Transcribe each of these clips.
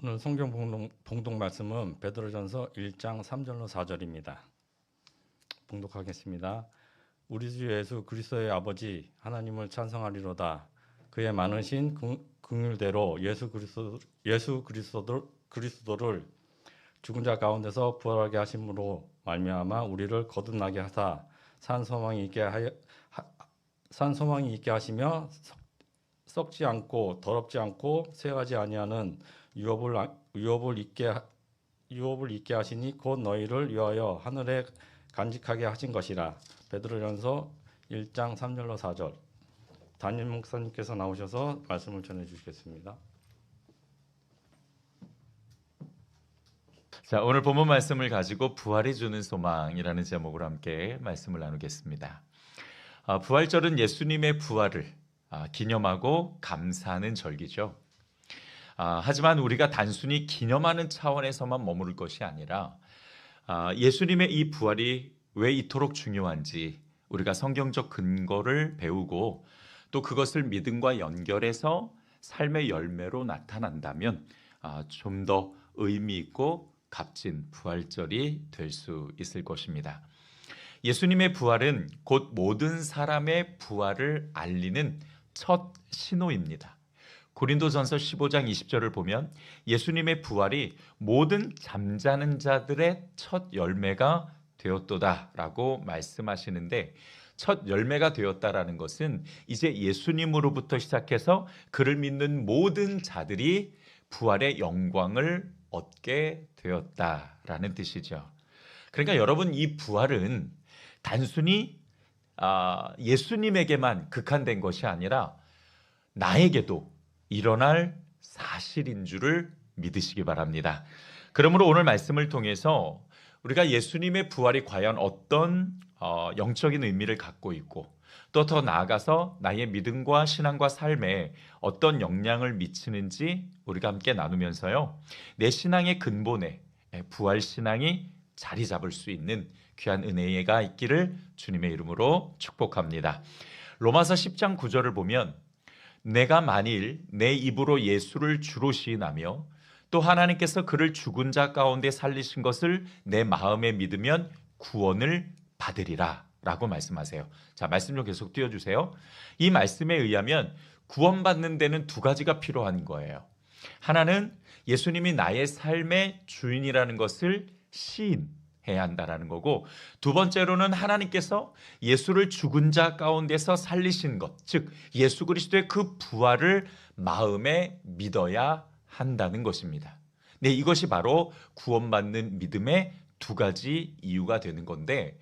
오늘 성경 봉독 말씀은 베드로전서 1장 3절로 4절입니다. 봉독하겠습니다. 우리 주 예수 그리스도의 아버지 하나님을 찬송하리로다. 그의 많으신 긍휼대로 예수 그리스도를 죽은 자 가운데서 부활하게 하심으로 말미암아 우리를 거듭나게 하사 산 소망이 있게 하시며 썩지 않고 더럽지 않고 쇠하지 아니하는 유업을 있게 하시니 곧 너희를 위하여 하늘에 간직하게 하신 것이라. 베드로전서 1장 3절로 4절. 담임 목사님께서 나오셔서 말씀을 전해 주시겠습니다. 자, 오늘 본문 말씀을 가지고 부활이 주는 소망이라는 제목으로 함께 말씀을 나누겠습니다. 부활절은 예수님의 부활을 기념하고 감사하는 절기죠. 하지만 우리가 단순히 기념하는 차원에서만 머무를 것이 아니라 예수님의 이 부활이 왜 이토록 중요한지 우리가 성경적 근거를 배우고 또 그것을 믿음과 연결해서 삶의 열매로 나타난다면 좀 더 의미 있고 값진 부활절이 될 수 있을 것입니다. 예수님의 부활은 곧 모든 사람의 부활을 알리는 첫 신호입니다. 고린도전서 15장 20절을 보면 예수님의 부활이 모든 잠자는 자들의 첫 열매가 되었도다라고 말씀하시는데, 첫 열매가 되었다라는 것은 이제 예수님으로부터 시작해서 그를 믿는 모든 자들이 부활의 영광을 얻게 되었다라는 뜻이죠. 그러니까 여러분, 이 부활은 단순히 예수님에게만 국한된 것이 아니라 나에게도 일어날 사실인 줄을 믿으시기 바랍니다. 그러므로 오늘 말씀을 통해서 우리가 예수님의 부활이 과연 어떤 영적인 의미를 갖고 있고 또 더 나아가서 나의 믿음과 신앙과 삶에 어떤 영향을 미치는지 우리가 함께 나누면서요, 내 신앙의 근본에 부활 신앙이 자리 잡을 수 있는 귀한 은혜가 있기를 주님의 이름으로 축복합니다. 로마서 10장 9절을 보면 내가 만일 내 입으로 예수를 주로 시인하며 또 하나님께서 그를 죽은 자 가운데 살리신 것을 내 마음에 믿으면 구원을 받으리라 라고 말씀하세요. 자, 말씀 좀 계속 띄워주세요. 이 말씀에 의하면 구원받는 데는 두 가지가 필요한 거예요. 하나는 예수님이 나의 삶의 주인이라는 것을 시인해야 한다라는 거고, 두 번째로는 하나님께서 예수를 죽은 자 가운데서 살리신 것, 즉 예수 그리스도의 그 부활을 마음에 믿어야 한다는 것입니다. 네, 이것이 바로 구원받는 믿음의 두 가지 이유가 되는 건데,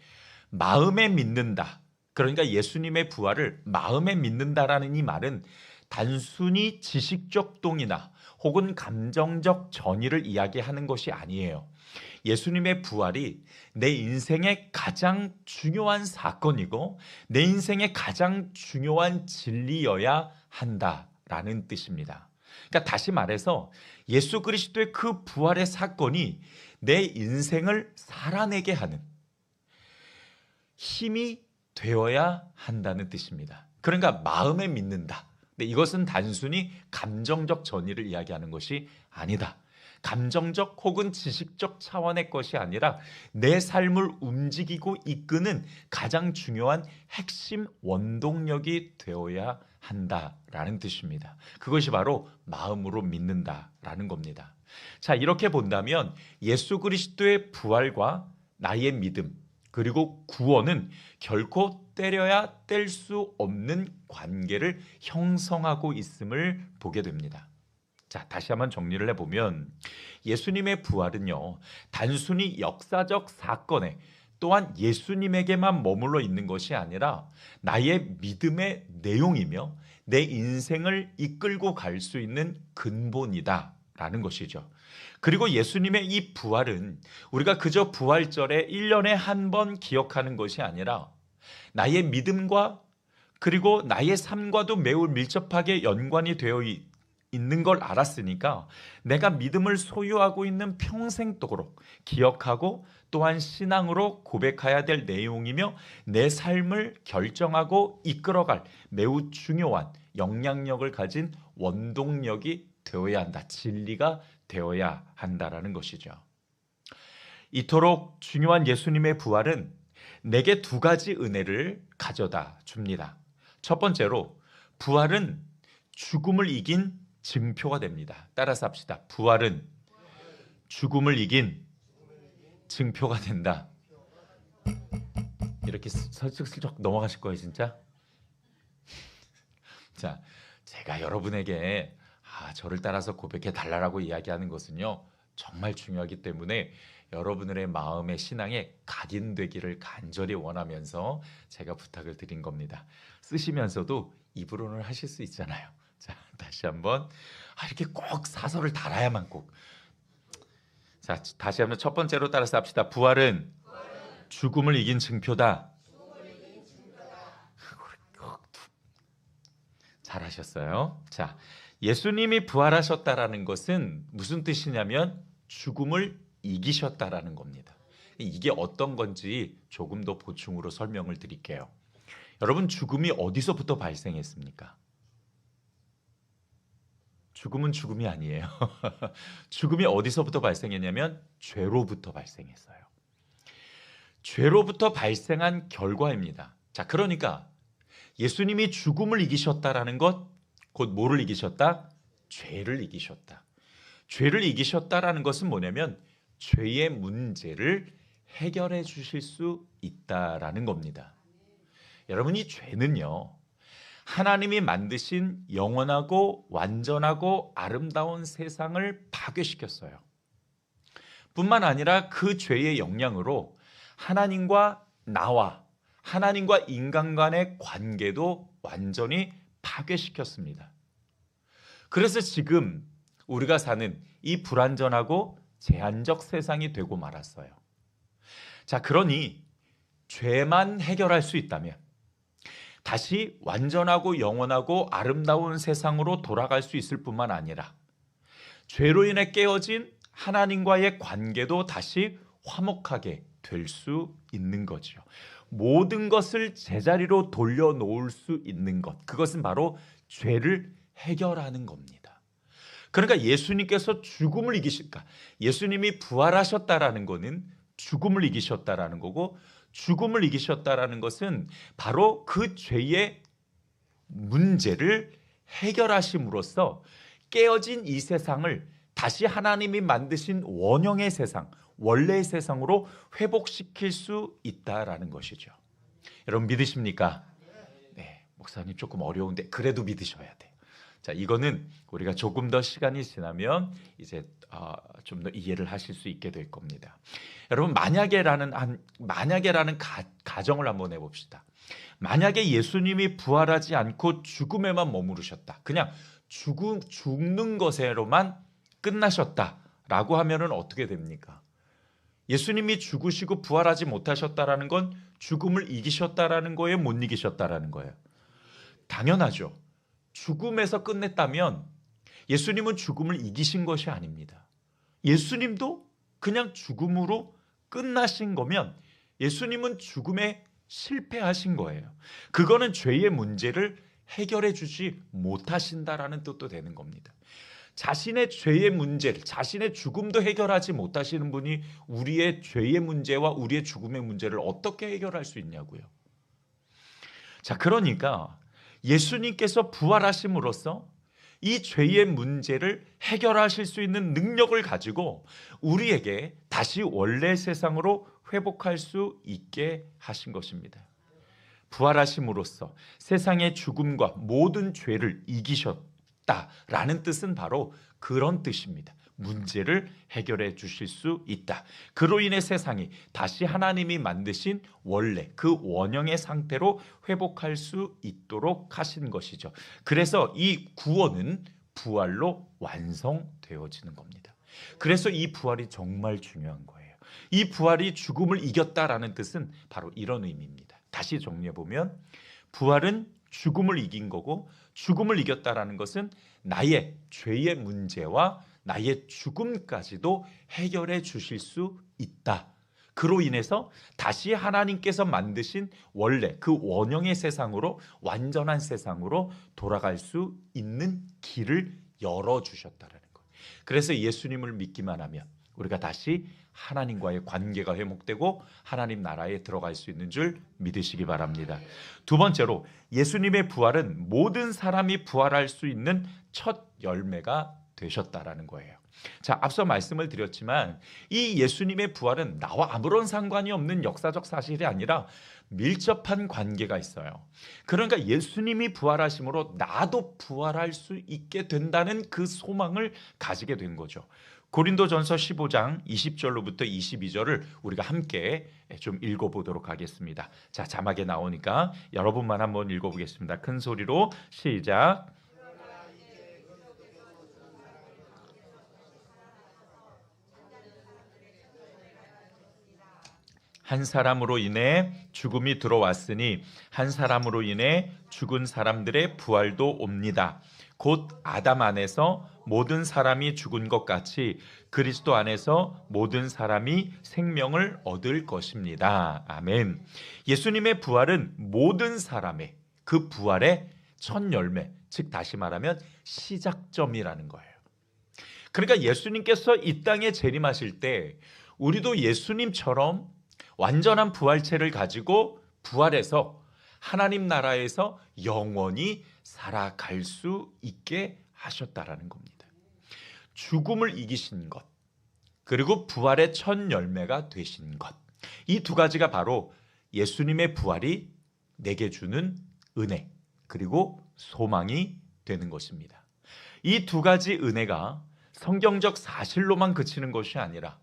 마음에 믿는다, 그러니까 예수님의 부활을 마음에 믿는다라는 이 말은 단순히 지식적 동의나 혹은 감정적 전의를 이야기하는 것이 아니에요. 예수님의 부활이 내 인생의 가장 중요한 사건이고 내 인생의 가장 중요한 진리여야 한다라는 뜻입니다. 그러니까 다시 말해서 예수 그리스도의 그 부활의 사건이 내 인생을 살아내게 하는 힘이 되어야 한다는 뜻입니다. 그러니까 마음에 믿는다. 근데 이것은 단순히 감정적 전의를 이야기하는 것이 아니다. 감정적 혹은 지식적 차원의 것이 아니라 내 삶을 움직이고 이끄는 가장 중요한 핵심 원동력이 되어야 한다라는 뜻입니다. 그것이 바로 마음으로 믿는다라는 겁니다. 자, 이렇게 본다면 예수 그리스도의 부활과 나의 믿음 그리고 구원은 결코 때려야 뗄 수 없는 관계를 형성하고 있음을 보게 됩니다. 자, 다시 한번 정리를 해보면 예수님의 부활은요, 단순히 역사적 사건에 또한 예수님에게만 머물러 있는 것이 아니라 나의 믿음의 내용이며 내 인생을 이끌고 갈 수 있는 근본이다라는 것이죠. 그리고 예수님의 이 부활은 우리가 그저 부활절에 1년에 한 번 기억하는 것이 아니라 나의 믿음과 그리고 나의 삶과도 매우 밀접하게 연관이 되어 있는 걸 알았으니까 내가 믿음을 소유하고 있는 평생도록 기억하고 또한 신앙으로 고백해야 될 내용이며 내 삶을 결정하고 이끌어갈 매우 중요한 영향력을 가진 원동력이 되어야 한다. 진리가 되어야 한다라는 것이죠. 이토록 중요한 예수님의 부활은 내게 두 가지 은혜를 가져다 줍니다. 첫 번째로 부활은 죽음을 이긴 증표가 됩니다. 따라서 합시다. 부활은 죽음을 이긴 증표가 된다. 이렇게 슬쩍슬쩍 넘어가실 거예요, 진짜? 자, 제가 여러분에게 저를 따라서 고백해 달라고 이야기하는 것은요, 정말 중요하기 때문에 여러분들의 마음의 신앙에 각인되기를 간절히 원하면서 제가 부탁을 드린 겁니다. 쓰시면서도 입으로는 하실 수 있잖아요. 자, 다시 한번 이렇게 꼭 사설을 달아야만 꼭. 자, 다시 한번 첫 번째로 따라서 합시다. 부활은 죽음을 이긴 증표다. 잘하셨어요. 자, 예수님이 부활하셨다라는 것은 무슨 뜻이냐면 죽음을 이기셨다라는 겁니다. 이게 어떤 건지 조금 더 보충으로 설명을 드릴게요. 여러분, 죽음이 어디서부터 발생했습니까? 죽음은 죽음이 아니에요. 죽음이 어디서부터 발생했냐면 죄로부터 발생했어요. 죄로부터 발생한 결과입니다. 자, 그러니까 예수님이 죽음을 이기셨다라는 것, 곧 뭐를 이기셨다? 죄를 이기셨다. 죄를 이기셨다라는 것은 뭐냐면 죄의 문제를 해결해 주실 수 있다라는 겁니다. 여러분, 이 죄는요, 하나님이 만드신 영원하고 완전하고 아름다운 세상을 파괴시켰어요. 뿐만 아니라 그 죄의 영향으로 하나님과 나와 하나님과 인간 간의 관계도 완전히 파괴시켰습니다. 그래서 지금 우리가 사는 이 불완전하고 제한적 세상이 되고 말았어요. 자, 그러니 죄만 해결할 수 있다면 다시 완전하고 영원하고 아름다운 세상으로 돌아갈 수 있을 뿐만 아니라 죄로 인해 깨어진 하나님과의 관계도 다시 화목하게 될 수 있는 거죠. 모든 것을 제자리로 돌려놓을 수 있는 것, 그것은 바로 죄를 해결하는 겁니다. 그러니까 예수님께서 죽음을 이기실까? 예수님이 부활하셨다라는 것은 죽음을 이기셨다라는 거고, 죽음을 이기셨다라는 것은 바로 그 죄의 문제를 해결하심으로써 깨어진 이 세상을 다시 하나님이 만드신 원형의 세상, 원래의 세상으로 회복시킬 수 있다라는 것이죠. 여러분, 믿으십니까? 네, 목사님 조금 어려운데 그래도 믿으셔야 돼요. 자, 이거는 우리가 조금 더 시간이 지나면 이제 좀 더 이해를 하실 수 있게 될 겁니다. 여러분, 만약에라는 가정을 한번 해봅시다. 만약에 예수님이 부활하지 않고 죽음에만 머무르셨다, 그냥 죽는 것으로만 끝나셨다라고 하면은 어떻게 됩니까? 예수님이 죽으시고 부활하지 못하셨다라는 건 죽음을 이기셨다라는 거예요, 못 이기셨다라는 거예요? 당연하죠. 죽음에서 끝냈다면 예수님은 죽음을 이기신 것이 아닙니다. 예수님도 그냥 죽음으로 끝나신 거면 예수님은 죽음에 실패하신 거예요. 그거는 죄의 문제를 해결해 주지 못하신다라는 뜻도 되는 겁니다. 자신의 죄의 문제를, 자신의 죽음도 해결하지 못하시는 분이 우리의 죄의 문제와 우리의 죽음의 문제를 어떻게 해결할 수 있냐고요. 자, 그러니까 예수님께서 부활하심으로써 이 죄의 문제를 해결하실 수 있는 능력을 가지고 우리에게 다시 원래 세상으로 회복할 수 있게 하신 것입니다. 부활하심으로써 세상의 죽음과 모든 죄를 이기셨다라는 뜻은 바로 그런 뜻입니다. 문제를 해결해 주실 수 있다. 그로 인해 세상이 다시 하나님이 만드신 원래 그 원형의 상태로 회복할 수 있도록 하신 것이죠. 그래서 이 구원은 부활로 완성되어지는 겁니다. 그래서 이 부활이 정말 중요한 거예요. 이 부활이 죽음을 이겼다라는 뜻은 바로 이런 의미입니다. 다시 정리해 보면 부활은 죽음을 이긴 거고, 죽음을 이겼다라는 것은 나의 죄의 문제와 나의 죽음까지도 해결해 주실 수 있다. 그로 인해서 다시 하나님께서 만드신 원래 그 원형의 세상으로, 완전한 세상으로 돌아갈 수 있는 길을 열어주셨다라는 거예요. 그래서 예수님을 믿기만 하면 우리가 다시 하나님과의 관계가 회복되고 하나님 나라에 들어갈 수 있는 줄 믿으시기 바랍니다. 두 번째로 예수님의 부활은 모든 사람이 부활할 수 있는 첫 열매가 되셨다라는 거예요. 자, 앞서 말씀을 드렸지만 이 예수님의 부활은 나와 아무런 상관이 없는 역사적 사실이 아니라 밀접한 관계가 있어요. 그러니까 예수님이 부활하심으로 나도 부활할 수 있게 된다는 그 소망을 가지게 된 거죠. 고린도전서 15장 20절로부터 22절을 우리가 함께 좀 읽어보도록 하겠습니다. 자, 자막에 나오니까 여러분만 한번 읽어보겠습니다. 큰 소리로 시작. 한 사람으로 인해 죽음이 들어왔으니 한 사람으로 인해 죽은 사람들의 부활도 옵니다. 곧 아담 안에서 모든 사람이 죽은 것 같이 그리스도 안에서 모든 사람이 생명을 얻을 것입니다. 아멘. 예수님의 부활은 모든 사람의 그 부활의 첫 열매, 즉 다시 말하면 시작점이라는 거예요. 그러니까 예수님께서 이 땅에 재림하실 때 우리도 예수님처럼 완전한 부활체를 가지고 부활해서 하나님 나라에서 영원히 살아갈 수 있게 하셨다라는 겁니다. 죽음을 이기신 것, 그리고 부활의 첫 열매가 되신 것, 이 두 가지가 바로 예수님의 부활이 내게 주는 은혜, 그리고 소망이 되는 것입니다. 이 두 가지 은혜가 성경적 사실로만 그치는 것이 아니라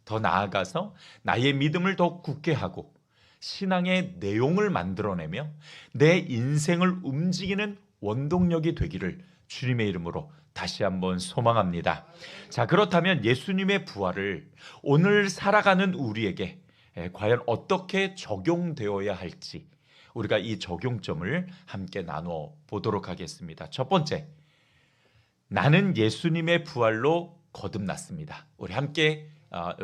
더 나아가서 나의 믿음을 더 굳게 하고 신앙의 내용을 만들어내며 내 인생을 움직이는 원동력이 되기를 주님의 이름으로 다시 한번 소망합니다. 자, 그렇다면 예수님의 부활을 오늘 살아가는 우리에게 과연 어떻게 적용되어야 할지 우리가 이 적용점을 함께 나누어 보도록 하겠습니다. 첫 번째, 나는 예수님의 부활로 거듭났습니다. 우리 함께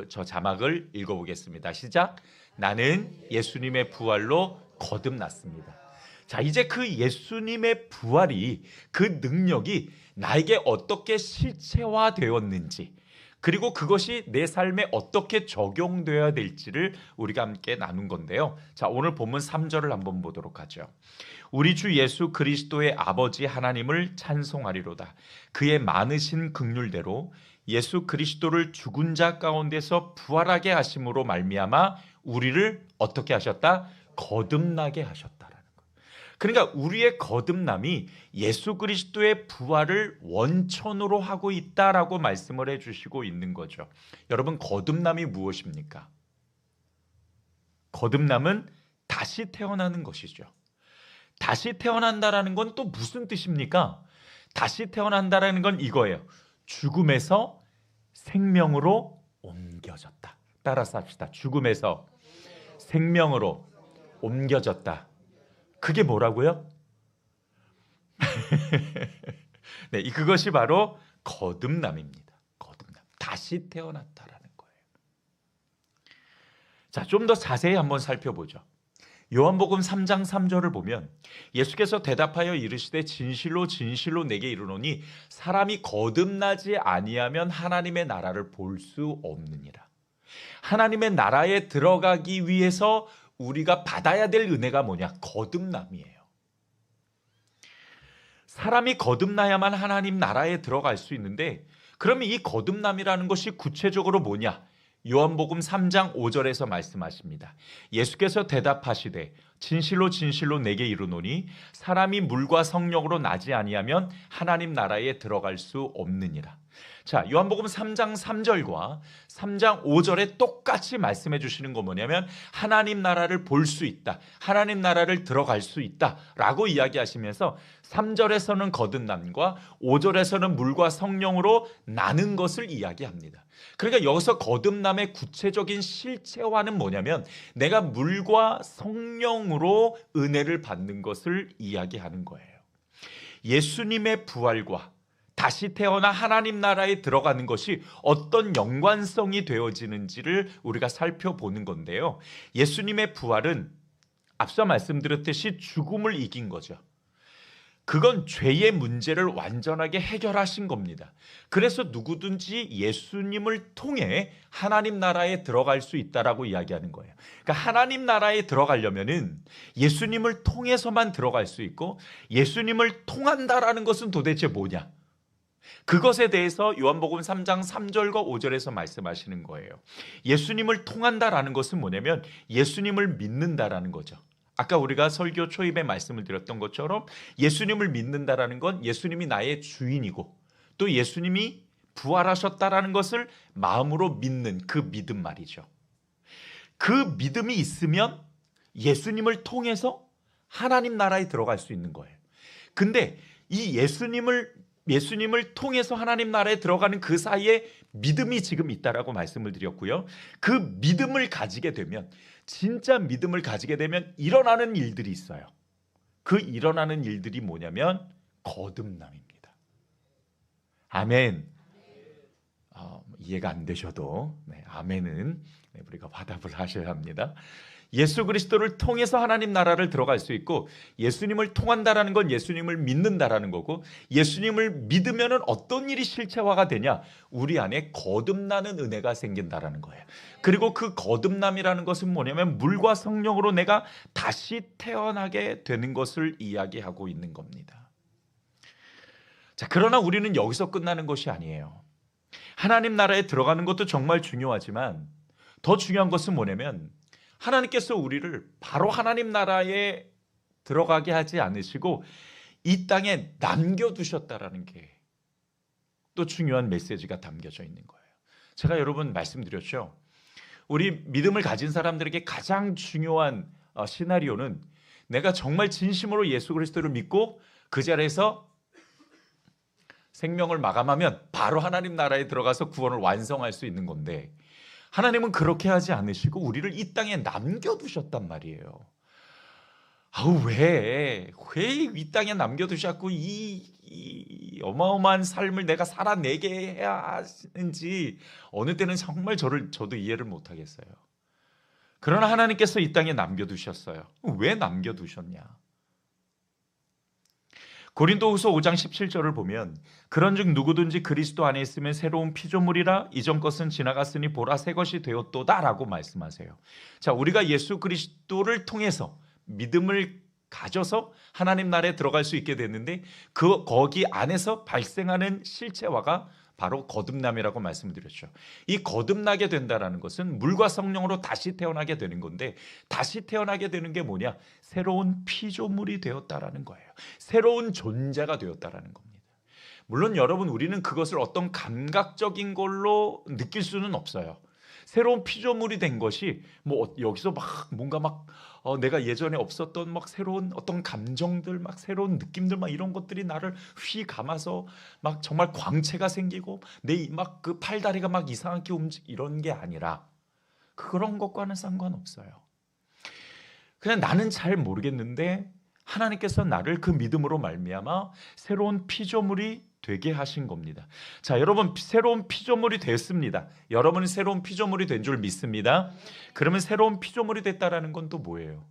저 자막을 읽어보겠습니다. 시작. 나는 예수님의 부활로 거듭났습니다. 자, 이제 그 예수님의 부활이 그 능력이 나에게 어떻게 실체화되었는지 그리고 그것이 내 삶에 어떻게 적용되어야 될지를 우리가 함께 나눈 건데요. 자, 오늘 본문 3절을 한번 보도록 하죠. 우리 주 예수 그리스도의 아버지 하나님을 찬송하리로다. 그의 많으신 긍휼대로 예수 그리스도를 죽은 자 가운데서 부활하게 하심으로 말미암아 우리를 어떻게 하셨다? 거듭나게 하셨다라는 거예요. 그러니까 우리의 거듭남이 예수 그리스도의 부활을 원천으로 하고 있다라고 말씀을 해주시고 있는 거죠. 여러분, 거듭남이 무엇입니까? 거듭남은 다시 태어나는 것이죠. 다시 태어난다라는 건 또 무슨 뜻입니까? 다시 태어난다라는 건 이거예요. 죽음에서 생명으로 옮겨졌다. 따라서 합시다. 죽음에서 생명으로 옮겨졌다. 그게 뭐라고요? 네, 그것이 바로 거듭남입니다. 거듭남. 다시 태어났다라는 거예요. 자, 좀 더 자세히 한번 살펴보죠. 요한복음 3장 3절을 보면 예수께서 대답하여 이르시되 진실로 진실로 내게 이르노니 사람이 거듭나지 아니하면 하나님의 나라를 볼 수 없느니라. 하나님의 나라에 들어가기 위해서 우리가 받아야 될 은혜가 뭐냐? 거듭남이에요. 사람이 거듭나야만 하나님 나라에 들어갈 수 있는데 그러면 이 거듭남이라는 것이 구체적으로 뭐냐? 요한복음 3장 5절에서 말씀하십니다. 예수께서 대답하시되 진실로 진실로 내게 이르노니 사람이 물과 성령으로 나지 아니하면 하나님 나라에 들어갈 수 없느니라. 자, 요한복음 3장 3절과 3장 5절에 똑같이 말씀해 주시는 건 뭐냐면 하나님 나라를 볼 수 있다. 하나님 나라를 들어갈 수 있다. 라고 이야기하시면서 3절에서는 거듭남과 5절에서는 물과 성령으로 나는 것을 이야기합니다. 그러니까 여기서 거듭남의 구체적인 실체화는 뭐냐면 내가 물과 성령으로 은혜를 받는 것을 이야기하는 거예요. 예수님의 부활과 다시 태어나 하나님 나라에 들어가는 것이 어떤 연관성이 되어지는지를 우리가 살펴보는 건데요. 예수님의 부활은 앞서 말씀드렸듯이 죽음을 이긴 거죠. 그건 죄의 문제를 완전하게 해결하신 겁니다. 그래서 누구든지 예수님을 통해 하나님 나라에 들어갈 수 있다라고 이야기하는 거예요. 그러니까 하나님 나라에 들어가려면은 예수님을 통해서만 들어갈 수 있고, 예수님을 통한다라는 것은 도대체 뭐냐? 그것에 대해서 요한복음 3장 3절과 5절에서 말씀하시는 거예요. 예수님을 통한다라는 것은 뭐냐면 예수님을 믿는다라는 거죠. 아까 우리가 설교 초입에 말씀을 드렸던 것처럼 예수님을 믿는다라는 건 예수님이 나의 주인이고 또 예수님이 부활하셨다라는 것을 마음으로 믿는 그 믿음 말이죠. 그 믿음이 있으면 예수님을 통해서 하나님 나라에 들어갈 수 있는 거예요. 근데 이 예수님을 통해서 하나님 나라에 들어가는 그 사이에 믿음이 지금 있다라고 말씀을 드렸고요. 그 믿음을 가지게 되면, 진짜 믿음을 가지게 되면 일어나는 일들이 있어요. 그 일어나는 일들이 뭐냐면 거듭남입니다. 아멘. 이해가 안 되셔도 아멘은 우리가 화답을 하셔야 합니다. 예수 그리스도를 통해서 하나님 나라를 들어갈 수 있고, 예수님을 통한다라는 건 예수님을 믿는다라는 거고, 예수님을 믿으면 어떤 일이 실체화가 되냐? 우리 안에 거듭나는 은혜가 생긴다라는 거예요. 그리고 그 거듭남이라는 것은 뭐냐면 물과 성령으로 내가 다시 태어나게 되는 것을 이야기하고 있는 겁니다. 자, 그러나 우리는 여기서 끝나는 것이 아니에요. 하나님 나라에 들어가는 것도 정말 중요하지만 더 중요한 것은 뭐냐면 하나님께서 우리를 바로 하나님 나라에 들어가게 하지 않으시고 이 땅에 남겨두셨다라는 게 또 중요한 메시지가 담겨져 있는 거예요. 제가 여러분 말씀드렸죠. 우리 믿음을 가진 사람들에게 가장 중요한 시나리오는 내가 정말 진심으로 예수 그리스도를 믿고 그 자리에서 생명을 마감하면 바로 하나님 나라에 들어가서 구원을 완성할 수 있는 건데, 하나님은 그렇게 하지 않으시고 우리를 이 땅에 남겨두셨단 말이에요. 왜 이 땅에 남겨두셨고 이 어마어마한 삶을 내가 살아내게 해야 하는지 어느 때는 정말 저도 이해를 못하겠어요. 그러나 하나님께서 이 땅에 남겨두셨어요. 왜 남겨두셨냐? 고린도후서 5장 17절을 보면 그런즉 누구든지 그리스도 안에 있으면 새로운 피조물이라 이전 것은 지나갔으니 보라 새 것이 되었도다라고 말씀하세요. 자, 우리가 예수 그리스도를 통해서 믿음을 가져서 하나님 나라에 들어갈 수 있게 됐는데 거기 안에서 발생하는 실체화가 바로 거듭남이라고 말씀드렸죠. 이 거듭나게 된다라는 것은 물과 성령으로 다시 태어나게 되는 건데, 다시 태어나게 되는 게 뭐냐? 새로운 피조물이 되었다라는 거예요. 새로운 존재가 되었다라는 겁니다. 물론 여러분, 우리는 그것을 어떤 감각적인 걸로 느낄 수는 없어요. 새로운 피조물이 된 것이 여기서 뭔가 내가 예전에 없었던 새로운 어떤 감정들, 새로운 느낌들, 이런 것들이 나를 휘 감아서 정말 광채가 생기고 내 그 팔다리가 이상하게 이런 게 아니라 그런 것과는 상관없어요. 그냥 나는 잘 모르겠는데 하나님께서 나를 그 믿음으로 말미암아 새로운 피조물이 되게 하신 겁니다. 자, 여러분, 새로운 피조물이 됐습니다. 여러분은 새로운 피조물이 된 줄 믿습니다. 그러면 새로운 피조물이 됐다라는 건 또 뭐예요?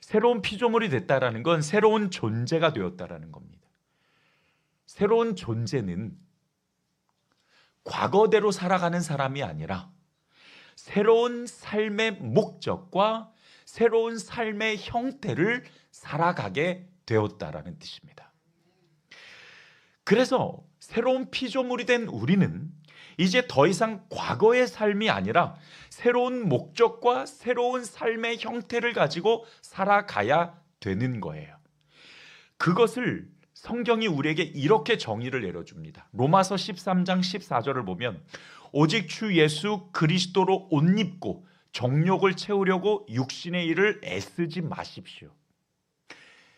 새로운 피조물이 됐다라는 건 새로운 존재가 되었다라는 겁니다. 새로운 존재는 과거대로 살아가는 사람이 아니라 새로운 삶의 목적과 새로운 삶의 형태를 살아가게 되었다라는 뜻입니다. 그래서 새로운 피조물이 된 우리는 이제 더 이상 과거의 삶이 아니라 새로운 목적과 새로운 삶의 형태를 가지고 살아가야 되는 거예요. 그것을 성경이 우리에게 이렇게 정의를 내려줍니다. 로마서 13장 14절을 보면 오직 주 예수 그리스도로 옷 입고 정욕을 채우려고 육신의 일을 애쓰지 마십시오.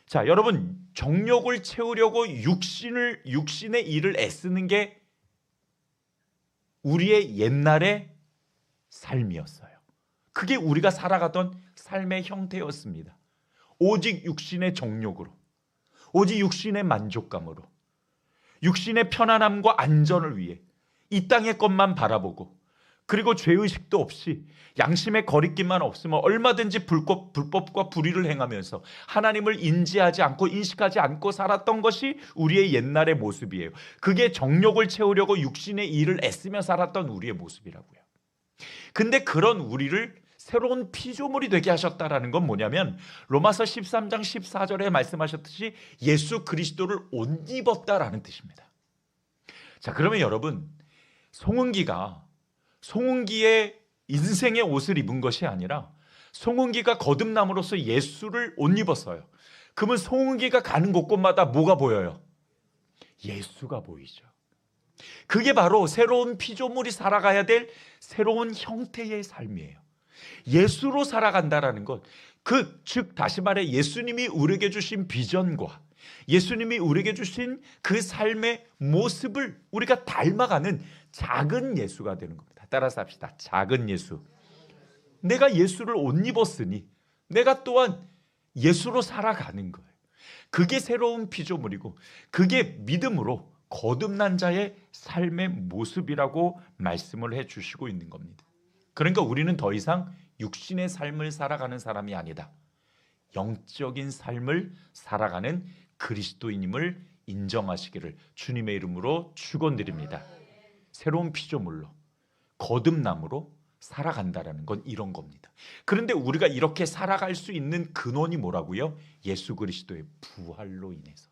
자, 여러분, 정욕을 채우려고 육신의 일을 애쓰는 게 우리의 옛날의 삶이었어요. 그게 우리가 살아가던 삶의 형태였습니다. 오직 육신의 정욕으로, 오직 육신의 만족감으로, 육신의 편안함과 안전을 위해 이 땅의 것만 바라보고 그리고 죄의식도 없이 양심의 거리낌만 없으면 얼마든지 불법과 불의를 행하면서 하나님을 인지하지 않고 인식하지 않고 살았던 것이 우리의 옛날의 모습이에요. 그게 정욕을 채우려고 육신의 일을 애쓰며 살았던 우리의 모습이라고요. 근데 그런 우리를 새로운 피조물이 되게 하셨다라는 건 뭐냐면 로마서 13장 14절에 말씀하셨듯이 예수 그리스도를 옷 입었다라는 뜻입니다. 자, 그러면 여러분, 송은기의 인생의 옷을 입은 것이 아니라 송은기가 거듭남으로써 예수를 옷 입었어요. 그러면 송은기가 가는 곳곳마다 뭐가 보여요? 예수가 보이죠. 그게 바로 새로운 피조물이 살아가야 될 새로운 형태의 삶이에요. 예수로 살아간다라는 것, 즉 다시 말해 예수님이 우리에게 주신 비전과 예수님이 우리에게 주신 그 삶의 모습을 우리가 닮아가는 작은 예수가 되는 겁니다. 따라서 합시다. 작은 예수. 내가 예수를 옷 입었으니 내가 또한 예수로 살아가는 거예요. 그게 새로운 피조물이고 그게 믿음으로 거듭난 자의 삶의 모습이라고 말씀을 해주시고 있는 겁니다. 그러니까 우리는 더 이상 육신의 삶을 살아가는 사람이 아니다. 영적인 삶을 살아가는 그리스도인임을 인정하시기를 주님의 이름으로 축원드립니다. 새로운 피조물로 거듭남으로 살아간다라는 건 이런 겁니다. 그런데 우리가 이렇게 살아갈 수 있는 근원이 뭐라고요? 예수 그리스도의 부활로 인해서.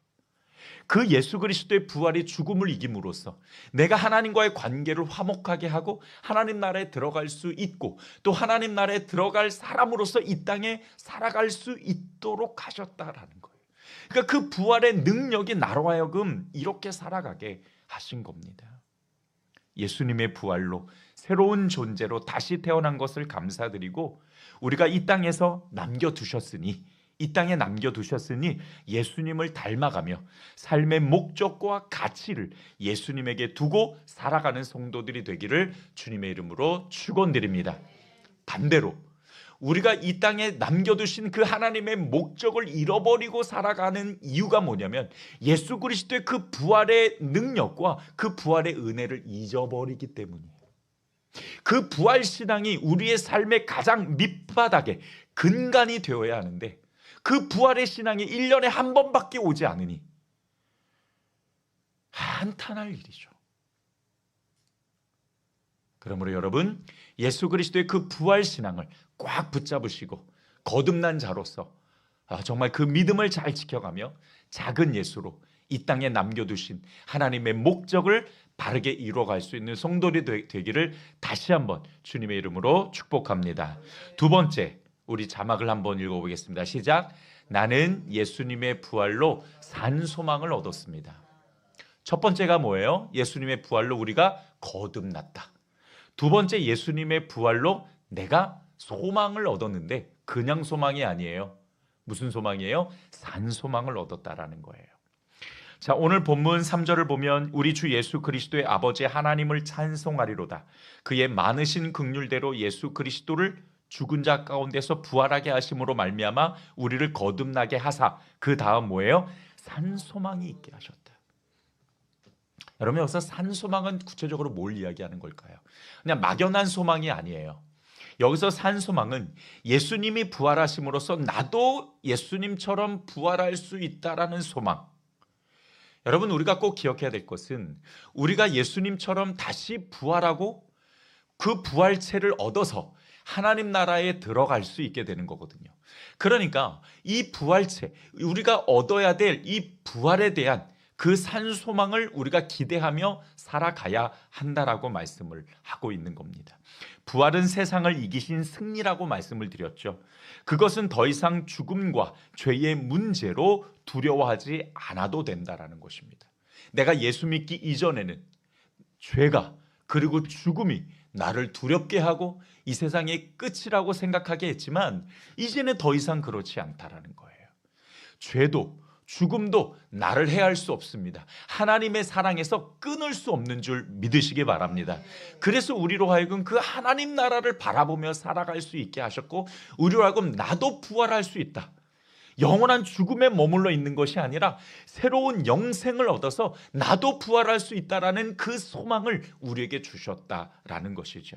그 예수 그리스도의 부활이 죽음을 이김으로써 내가 하나님과의 관계를 화목하게 하고 하나님 나라에 들어갈 수 있고 또 하나님 나라에 들어갈 사람으로서 이 땅에 살아갈 수 있도록 하셨다라는 거예요. 그러니까 그 부활의 능력이 나로 하여금 이렇게 살아가게 하신 겁니다. 예수님의 부활로 새로운 존재로 다시 태어난 것을 감사드리고 우리가 이 땅에서 남겨두셨으니 예수님을 닮아가며 삶의 목적과 가치를 예수님에게 두고 살아가는 성도들이 되기를 주님의 이름으로 축원드립니다. 반대로 우리가 이 땅에 남겨두신 그 하나님의 목적을 잃어버리고 살아가는 이유가 뭐냐면 예수 그리스도의 그 부활의 능력과 그 부활의 은혜를 잊어버리기 때문이에요. 그 부활 신앙이 우리의 삶의 가장 밑바닥에 근간이 되어야 하는데 그 부활의 신앙이 1년에 한 번밖에 오지 않으니 한탄할 일이죠. 그러므로 여러분, 예수 그리스도의 그 부활 신앙을 꽉 붙잡으시고 거듭난 자로서 정말 그 믿음을 잘 지켜가며 작은 예수로 이 땅에 남겨두신 하나님의 목적을 바르게 이루어갈 수 있는 성도들이 되기를 다시 한번 주님의 이름으로 축복합니다. 두 번째, 우리 자막을 한번 읽어보겠습니다. 시작. 나는 예수님의 부활로 산 소망을 얻었습니다. 첫 번째가 뭐예요? 예수님의 부활로 우리가 거듭났다. 두 번째, 예수님의 부활로 내가 소망을 얻었는데 그냥 소망이 아니에요. 무슨 소망이에요? 산 소망을 얻었다라는 거예요. 자, 오늘 본문 3절을 보면 우리 주 예수 그리스도의 아버지 하나님을 찬송하리로다. 그의 많으신 긍휼대로 예수 그리스도를 죽은 자 가운데서 부활하게 하심으로 말미암아 우리를 거듭나게 하사 그 다음 뭐예요? 산 소망이 있게 하셨다. 여러분, 여기서 산 소망은 구체적으로 뭘 이야기하는 걸까요? 그냥 막연한 소망이 아니에요. 여기서 산 소망은 예수님이 부활하심으로써 나도 예수님처럼 부활할 수 있다라는 소망. 여러분, 우리가 꼭 기억해야 될 것은 우리가 예수님처럼 다시 부활하고 그 부활체를 얻어서 하나님 나라에 들어갈 수 있게 되는 거거든요. 그러니까 이 부활체, 우리가 얻어야 될 이 부활에 대한 그 산 소망을 우리가 기대하며 살아가야 한다라고 말씀을 하고 있는 겁니다. 부활은 세상을 이기신 승리라고 말씀을 드렸죠. 그것은 더 이상 죽음과 죄의 문제로 두려워하지 않아도 된다라는 것입니다. 내가 예수 믿기 이전에는 죄가 그리고 죽음이 나를 두렵게 하고 이 세상의 끝이라고 생각하게 했지만 이제는 더 이상 그렇지 않다라는 거예요. 죄도 죽음도 나를 해할 수 없습니다. 하나님의 사랑에서 끊을 수 없는 줄 믿으시기 바랍니다. 그래서 우리로 하여금 그 하나님 나라를 바라보며 살아갈 수 있게 하셨고 우리로 하여금 나도 부활할 수 있다. 영원한 죽음에 머물러 있는 것이 아니라 새로운 영생을 얻어서 나도 부활할 수 있다라는 그 소망을 우리에게 주셨다라는 것이죠.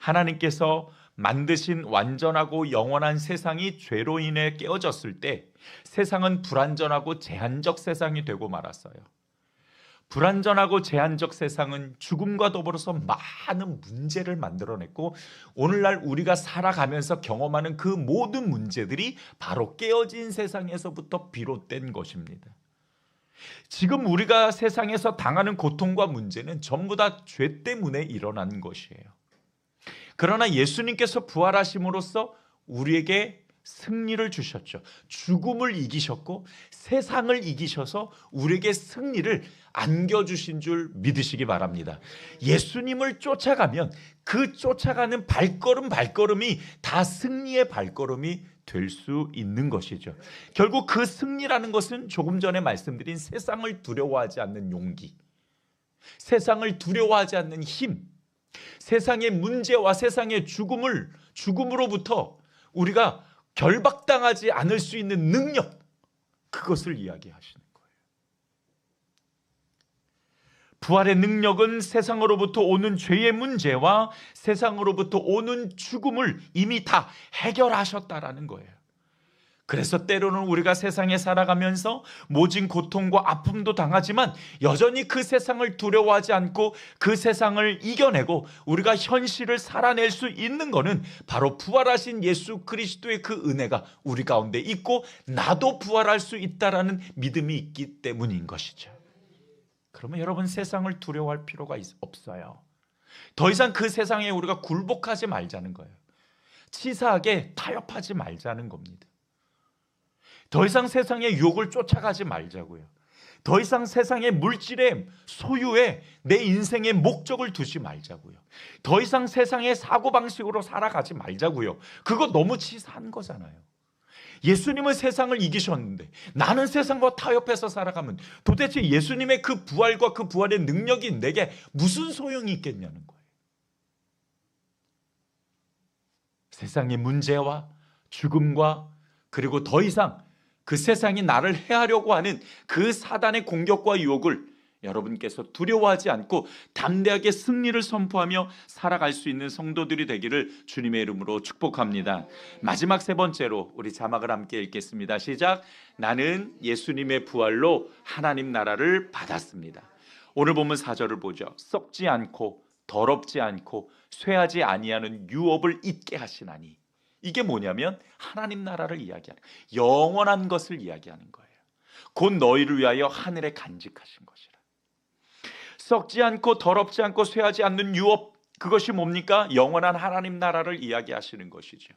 하나님께서 만드신 완전하고 영원한 세상이 죄로 인해 깨어졌을 때 세상은 불완전하고 제한적 세상이 되고 말았어요. 불완전하고 제한적 세상은 죽음과 더불어서 많은 문제를 만들어냈고 오늘날 우리가 살아가면서 경험하는 그 모든 문제들이 바로 깨어진 세상에서부터 비롯된 것입니다. 지금 우리가 세상에서 당하는 고통과 문제는 전부 다 죄 때문에 일어난 것이에요. 그러나 예수님께서 부활하심으로써 우리에게 승리를 주셨죠. 죽음을 이기셨고 세상을 이기셔서 우리에게 승리를 안겨주신 줄 믿으시기 바랍니다. 예수님을 쫓아가면 그 쫓아가는 발걸음이 다 승리의 발걸음이 될 수 있는 것이죠. 결국 그 승리라는 것은 조금 전에 말씀드린 세상을 두려워하지 않는 용기, 세상을 두려워하지 않는 힘, 세상의 문제와 세상의 죽음으로부터 우리가 결박당하지 않을 수 있는 능력, 그것을 이야기하시는 거예요. 부활의 능력은 세상으로부터 오는 죄의 문제와 세상으로부터 오는 죽음을 이미 다 해결하셨다라는 거예요. 그래서 때로는 우리가 세상에 살아가면서 모진 고통과 아픔도 당하지만 여전히 그 세상을 두려워하지 않고 그 세상을 이겨내고 우리가 현실을 살아낼 수 있는 것은 바로 부활하신 예수 그리스도의 그 은혜가 우리 가운데 있고 나도 부활할 수 있다라는 믿음이 있기 때문인 것이죠. 그러면 여러분, 세상을 두려워할 필요가 없어요. 더 이상 그 세상에 우리가 굴복하지 말자는 거예요. 치사하게 타협하지 말자는 겁니다. 더 이상 세상의 유혹을 쫓아가지 말자고요. 더 이상 세상의 물질에, 소유에 내 인생의 목적을 두지 말자고요. 더 이상 세상의 사고방식으로 살아가지 말자고요. 그거 너무 치사한 거잖아요. 예수님은 세상을 이기셨는데 나는 세상과 타협해서 살아가면 도대체 예수님의 그 부활과 그 부활의 능력이 내게 무슨 소용이 있겠냐는 거예요. 세상의 문제와 죽음과 그리고 더 이상 그 세상이 나를 해하려고 하는 그 사단의 공격과 유혹을 여러분께서 두려워하지 않고 담대하게 승리를 선포하며 살아갈 수 있는 성도들이 되기를 주님의 이름으로 축복합니다. 마지막 세 번째로 우리 자막을 함께 읽겠습니다. 시작. 나는 예수님의 부활로 하나님 나라를 받았습니다. 오늘 본문 4절을 보죠. 썩지 않고 더럽지 않고 쇠하지 아니하는 유업을 잊게 하시나니. 이게 뭐냐면 하나님 나라를 이야기하는, 영원한 것을 이야기하는 거예요. 곧 너희를 위하여 하늘에 간직하신 것이라. 썩지 않고 더럽지 않고 쇠하지 않는 유업, 그것이 뭡니까? 영원한 하나님 나라를 이야기하시는 것이죠.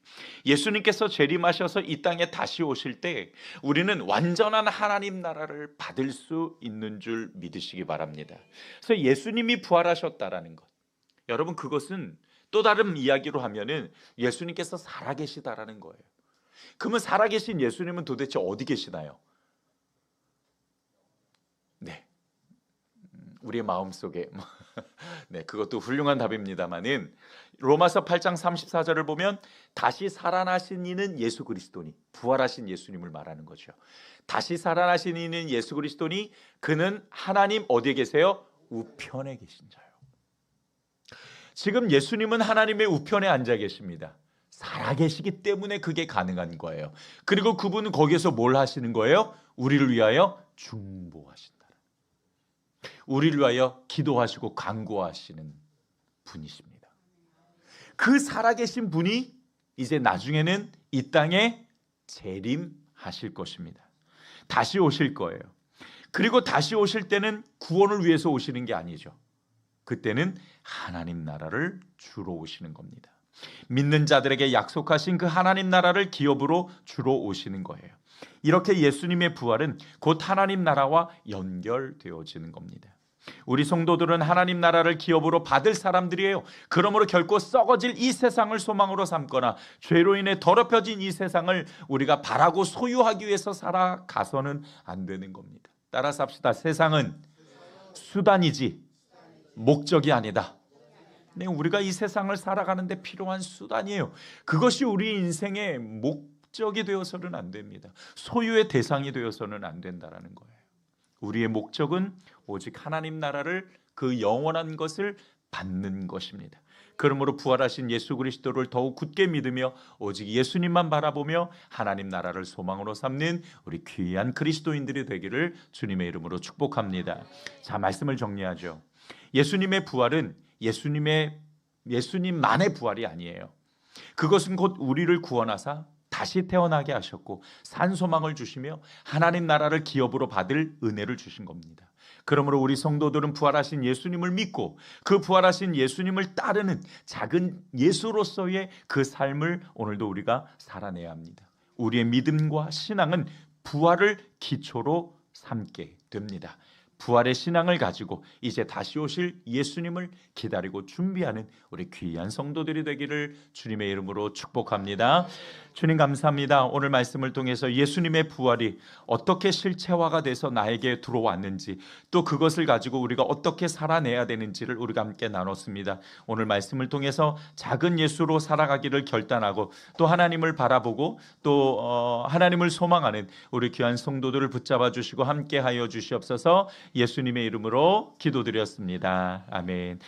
예수님께서 재림하셔서 이 땅에 다시 오실 때 우리는 완전한 하나님 나라를 받을 수 있는 줄 믿으시기 바랍니다. 그래서 예수님이 부활하셨다라는 것, 여러분, 그것은 또 다른 이야기로 하면은 예수님께서 살아계시다라는 거예요. 그러면 살아계신 예수님은 도대체 어디 계시나요? 네, 우리의 마음속에. 네, 그것도 훌륭한 답입니다만은 로마서 8장 34절을 보면 다시 살아나신 이는 예수 그리스도니, 부활하신 예수님을 말하는 거죠. 다시 살아나신 이는 예수 그리스도니 그는 하나님 어디에 계세요? 우편에 계신 자요. 지금 예수님은 하나님의 우편에 앉아 계십니다. 살아계시기 때문에 그게 가능한 거예요. 그리고 그분은 거기에서 뭘 하시는 거예요? 우리를 위하여 중보하신다. 우리를 위하여 기도하시고 간구하시는 분이십니다. 그 살아계신 분이 이제 나중에는 이 땅에 재림하실 것입니다. 다시 오실 거예요. 그리고 다시 오실 때는 구원을 위해서 오시는 게 아니죠. 그때는 하나님 나라를 주러 오시는 겁니다. 믿는 자들에게 약속하신 그 하나님 나라를 기업으로 주러 오시는 거예요. 이렇게 예수님의 부활은 곧 하나님 나라와 연결되어지는 겁니다. 우리 성도들은 하나님 나라를 기업으로 받을 사람들이에요. 그러므로 결코 썩어질 이 세상을 소망으로 삼거나 죄로 인해 더럽혀진 이 세상을 우리가 바라고 소유하기 위해서 살아가서는 안 되는 겁니다. 따라서 합시다. 세상은 수단이지 목적이 아니다. 네, 우리가 이 세상을 살아가는데 필요한 수단이에요. 그것이 우리 인생의 목적이 되어서는 안 됩니다. 소유의 대상이 되어서는 안 된다라는 거예요. 우리의 목적은 오직 하나님 나라를, 그 영원한 것을 받는 것입니다. 그러므로 부활하신 예수 그리스도를 더욱 굳게 믿으며 오직 예수님만 바라보며 하나님 나라를 소망으로 삼는 우리 귀한 그리스도인들이 되기를 주님의 이름으로 축복합니다. 자, 말씀을 정리하죠. 예수님의 부활은 예수님만의 부활이 아니에요. 그것은 곧 우리를 구원하사 다시 태어나게 하셨고 산 소망을 주시며 하나님 나라를 기업으로 받을 은혜를 주신 겁니다. 그러므로 우리 성도들은 부활하신 예수님을 믿고 그 부활하신 예수님을 따르는 작은 예수로서의 그 삶을 오늘도 우리가 살아내야 합니다. 우리의 믿음과 신앙은 부활을 기초로 삼게 됩니다. 부활의 신앙을 가지고 이제 다시 오실 예수님을 기다리고 준비하는 우리 귀한 성도들이 되기를 주님의 이름으로 축복합니다. 주님 감사합니다. 오늘 말씀을 통해서 예수님의 부활이 어떻게 실체화가 돼서 나에게 들어왔는지 또 그것을 가지고 우리가 어떻게 살아내야 되는지를 우리가 함께 나눴습니다. 오늘 말씀을 통해서 작은 예수로 살아가기를 결단하고 또 하나님을 바라보고 또 하나님을 소망하는 우리 귀한 성도들을 붙잡아 주시고 함께하여 주시옵소서. 예수님의 이름으로 기도드렸습니다. 아멘.